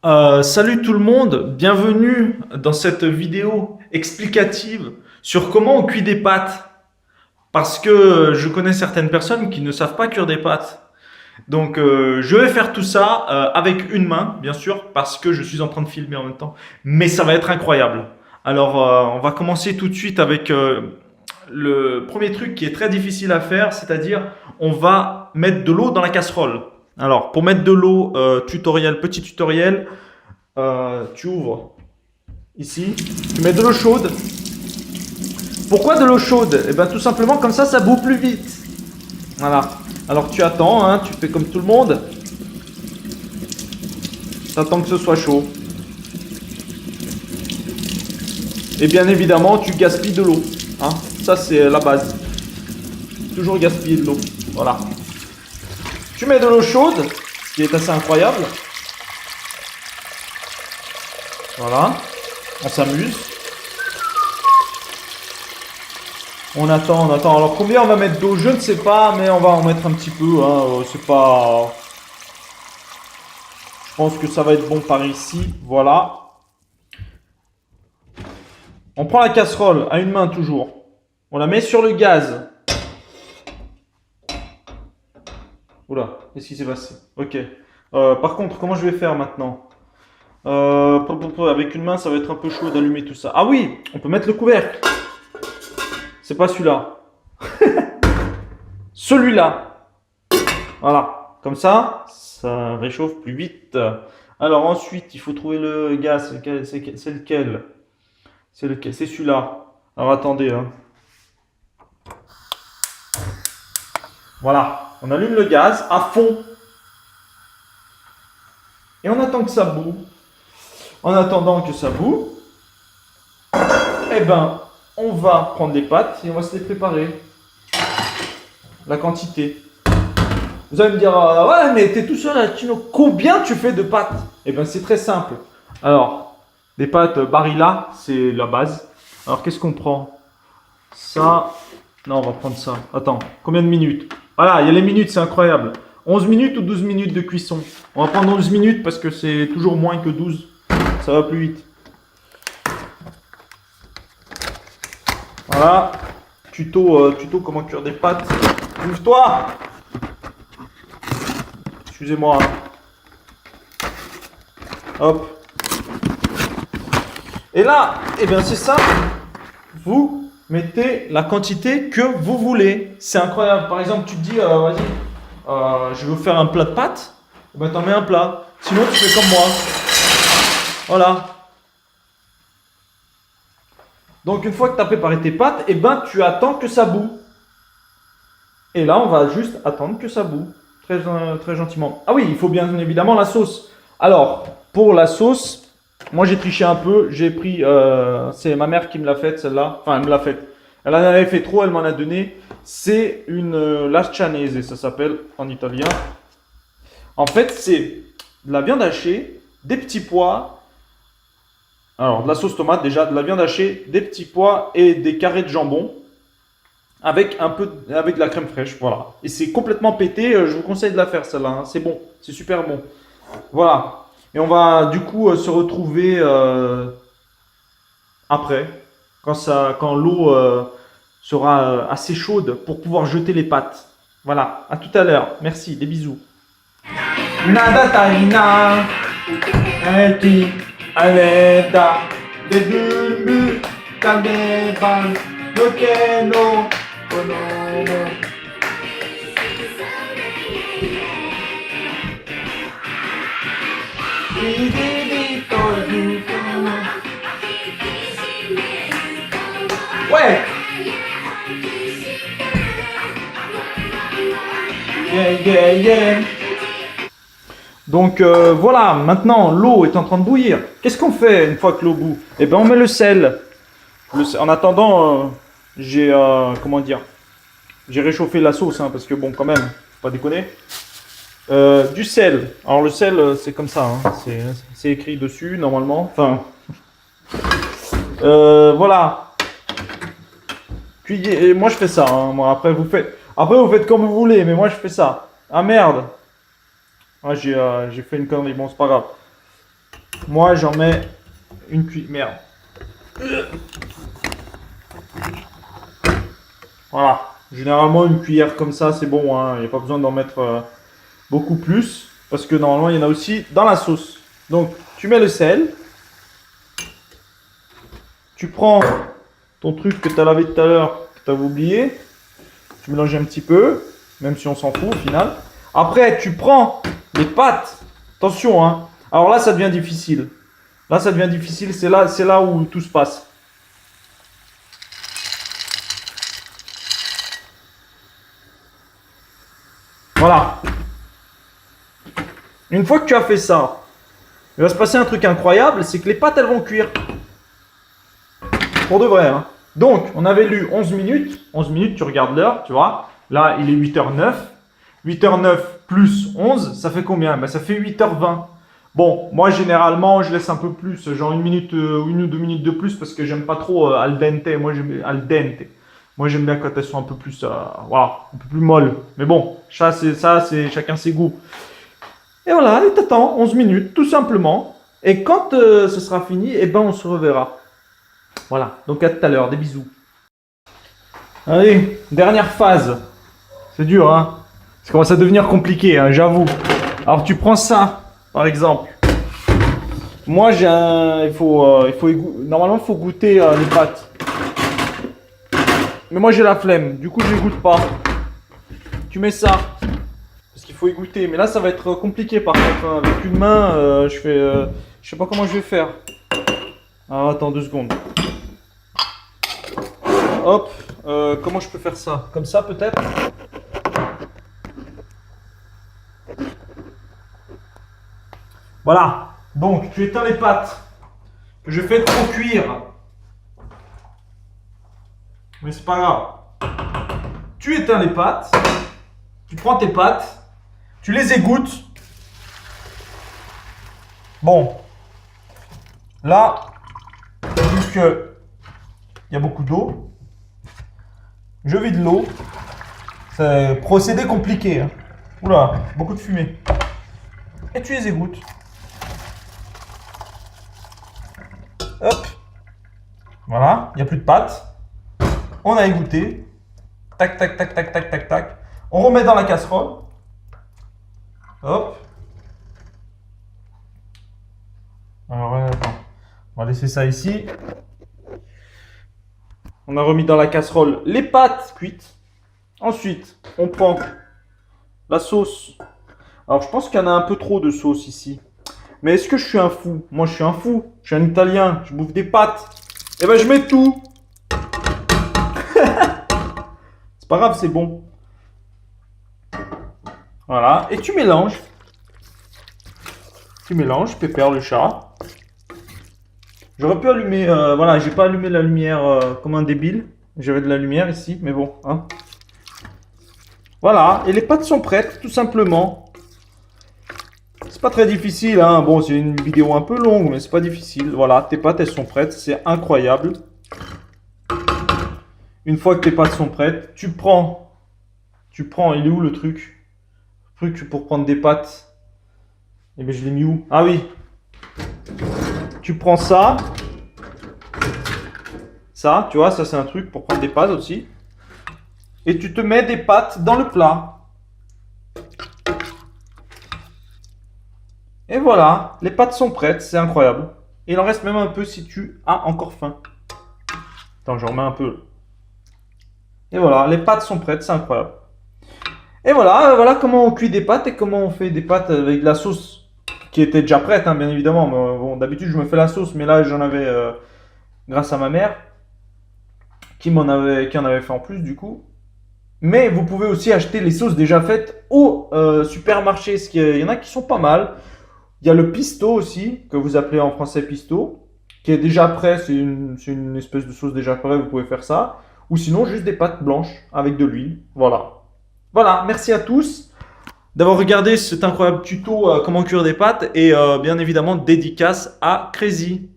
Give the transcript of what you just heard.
Salut tout le monde, bienvenue dans cette vidéo explicative sur comment on cuit des pâtes. Parce que je connais certaines personnes qui ne savent pas cuire des pâtes. Donc je vais faire tout ça avec une main, bien sûr, parce que je suis en train de filmer en même temps. Mais ça va être incroyable. Alors on va commencer tout de suite avec le premier truc qui est très difficile à faire, c'est-à-dire on va mettre de l'eau dans la casserole. Alors pour mettre de l'eau, tutoriel, petit tutoriel, tu ouvres ici, tu mets de l'eau chaude. Pourquoi de l'eau chaude? Eh bien tout simplement comme ça bout plus vite. Voilà. Alors tu attends, hein, tu fais comme tout le monde. Tu attends que ce soit chaud. Et bien évidemment, tu gaspilles de l'eau. Hein. Ça c'est la base. Toujours gaspiller de l'eau. Voilà. Tu mets de l'eau chaude, ce qui est assez incroyable. Voilà. On s'amuse. On attend, on attend. Alors combien on va mettre d'eau? Je ne sais pas, mais on va en mettre un petit peu. Hein. C'est pas. Je pense que ça va être bon par ici. Voilà. On prend la casserole à une main toujours. On la met sur le gaz. Oula, qu'est-ce qui s'est passé? Ok. Par contre, comment je vais faire maintenant? Avec une main, ça va être un peu chaud d'allumer tout ça. Ah oui, on peut mettre le couvercle. C'est pas celui-là. Celui-là. Voilà. Comme ça réchauffe plus vite. Alors ensuite, il faut trouver le gaz. C'est lequel? C'est lequel? C'est celui-là. Alors attendez. Hein. Voilà. On allume le gaz à fond. Et on attend que ça bout. En attendant que ça bout, eh ben, on va prendre les pâtes et on va se les préparer. La quantité. Vous allez me dire, ouais, mais t'es tout seul à Tino. Combien tu fais de pâtes? Eh bien, c'est très simple. Alors, des pâtes Barilla, c'est la base. Alors, qu'est-ce qu'on prend? Ça. Non, on va prendre ça. Attends, combien de minutes? Voilà, il y a les minutes, c'est incroyable. 11 minutes ou 12 minutes de cuisson? On va prendre 11 minutes parce que c'est toujours moins que 12. Ça va plus vite. Voilà. Tuto comment cuire des pâtes. Ouvre-toi! Excusez-moi. Hop. Et là, eh bien c'est ça. Vous mettez la quantité que vous voulez. C'est incroyable. Par exemple, tu te dis, vas-y, je veux faire un plat de pâtes. Eh ben t'en mets un plat. Sinon, tu fais comme moi. Voilà. Donc une fois que tu as préparé tes pâtes, eh ben tu attends que ça bout. Et là, on va juste attendre que ça bout. Très gentiment. Ah oui, il faut bien évidemment la sauce. Alors, pour la sauce, moi j'ai triché un peu. J'ai pris, c'est ma mère qui me l'a faite celle-là. Enfin, elle me l'a faite. Elle en avait fait trop, elle m'en a donné. C'est une lascianese, ça s'appelle en italien. En fait, c'est de la viande hachée, des petits pois. Alors, de la sauce tomate déjà, de la viande hachée, des petits pois et des carrés de jambon. Avec de la crème fraîche, voilà. Et c'est complètement pété, je vous conseille de la faire celle-là, hein. C'est bon, c'est super bon. Voilà. Et on va du coup se retrouver après, quand l'eau sera assez chaude pour pouvoir jeter les pâtes. Voilà, à tout à l'heure. Merci, des bisous. Nada taina, eti, aleda, de bulu, kadeban, lokeno. Oh no, no. We did it for you. Ouais. Yeah, yeah, yeah. Donc voilà, maintenant l'eau est en train de bouillir. Qu'est-ce qu'on fait une fois que l'eau bout? Eh bien on met le sel. En attendant, j'ai comment dire? J'ai réchauffé la sauce, hein, parce que bon, quand même, faut pas déconner. Du sel. Alors le sel, c'est comme ça, hein. C'est écrit dessus normalement. Enfin, voilà. Puis et moi je fais ça. Hein. Moi, après vous faites comme vous voulez, mais moi je fais ça. Ah merde. Ah, j'ai fait une connerie. Bon, c'est pas grave. Moi, j'en mets une cuillère. Merde. Voilà. Généralement, une cuillère comme ça, c'est bon. Hein. Il n'y a pas besoin d'en mettre beaucoup plus. Parce que normalement, il y en a aussi dans la sauce. Donc, tu mets le sel. Tu prends ton truc que tu as lavé tout à l'heure, que tu avais oublié. Tu mélanges un petit peu. Même si on s'en fout au final. Après, tu prends les pâtes. Attention, hein. Alors là, ça devient difficile. Là, ça devient difficile. C'est là où tout se passe. Voilà. Une fois que tu as fait ça, il va se passer un truc incroyable, c'est que les pâtes, elles vont cuire. Pour de vrai. Hein. Donc, on avait lu 11 minutes. 11 minutes, tu regardes l'heure, tu vois. Là, il est 8h09. 8h09 plus 11, ça fait combien? Ben, ça fait 8h20. Bon, moi, généralement, je laisse un peu plus, genre une minute, une ou 2 minutes de plus, parce que j'aime pas trop al dente. Moi, j'aime al dente. Moi, j'aime bien quand elles sont un peu plus, voilà, un peu plus molles. Mais bon, ça, c'est chacun ses goûts. Et voilà, et t'attends 11 minutes, tout simplement. Et quand ce sera fini, eh ben, on se reverra. Voilà, donc à tout à l'heure, des bisous. Allez, dernière phase. C'est dur, hein. Ça commence à devenir compliqué, hein, j'avoue. Alors, tu prends ça, par exemple. Moi, j'ai un... Normalement, il faut goûter les pâtes. Mais moi, j'ai la flemme. Du coup, je ne goûte pas. Tu mets ça. Parce qu'il faut y goûter. Mais là, ça va être compliqué, par contre. Hein. Avec une main, je sais pas comment je vais faire. Ah, attends 2 secondes. Hop. Comment je peux faire ça? Comme ça, peut-être? Voilà. Donc, tu éteins les pâtes. Que je fais trop cuire. Mais c'est pas grave. Tu éteins les pâtes. Tu prends tes pâtes. Tu les égouttes. Bon. Là, vu que il y a beaucoup d'eau, je vide l'eau. C'est un procédé compliqué. Hein. Oula, beaucoup de fumée. Et tu les égouttes. Hop. Voilà, il n'y a plus de pâte. On a égoutté. Tac, tac, tac, tac, tac, tac, tac. On remet dans la casserole. Hop. Alors, attends. On va laisser ça ici. On a remis dans la casserole les pâtes cuites. Ensuite, on prend la sauce. Alors, je pense qu'il y en a un peu trop de sauce ici. Mais est-ce que je suis un fou? Moi, je suis un fou. Je suis un Italien. Je bouffe des pâtes. Et ben, je mets tout. C'est pas grave, c'est bon. Voilà. Et tu mélanges. Tu mélanges, pépère le chat. J'aurais pu allumer... voilà, j'ai pas allumé la lumière comme un débile. J'avais de la lumière ici, mais bon. Hein. Voilà. Et les pâtes sont prêtes, tout simplement. C'est pas très difficile, hein. Bon, c'est une vidéo un peu longue, mais c'est pas difficile. Voilà, tes pâtes, elles sont prêtes. C'est incroyable. Une fois que tes pâtes sont prêtes, tu prends, il est où le truc? Le truc pour prendre des pâtes. Eh bien, je l'ai mis où? Ah oui. Tu prends ça. Ça, tu vois, ça c'est un truc pour prendre des pâtes aussi. Et tu te mets des pâtes dans le plat. Et voilà, les pâtes sont prêtes, c'est incroyable. Et il en reste même un peu si tu as encore faim. Attends, je remets un peu. Et voilà, les pâtes sont prêtes, c'est incroyable. Et voilà, voilà comment on cuit des pâtes et comment on fait des pâtes avec de la sauce qui était déjà prête, hein, bien évidemment. Mais, bon, d'habitude, je me fais la sauce, mais là, j'en avais grâce à ma mère qui en avait fait en plus du coup. Mais vous pouvez aussi acheter les sauces déjà faites au supermarché. Il y en a qui sont pas mal. Il y a le pisto aussi, que vous appelez en français pisto, qui est déjà prêt. C'est une espèce de sauce déjà prête, vous pouvez faire ça. Ou sinon, juste des pâtes blanches avec de l'huile. Voilà. Voilà, merci à tous d'avoir regardé cet incroyable tuto comment cuire des pâtes. Et bien évidemment, dédicace à Crazy.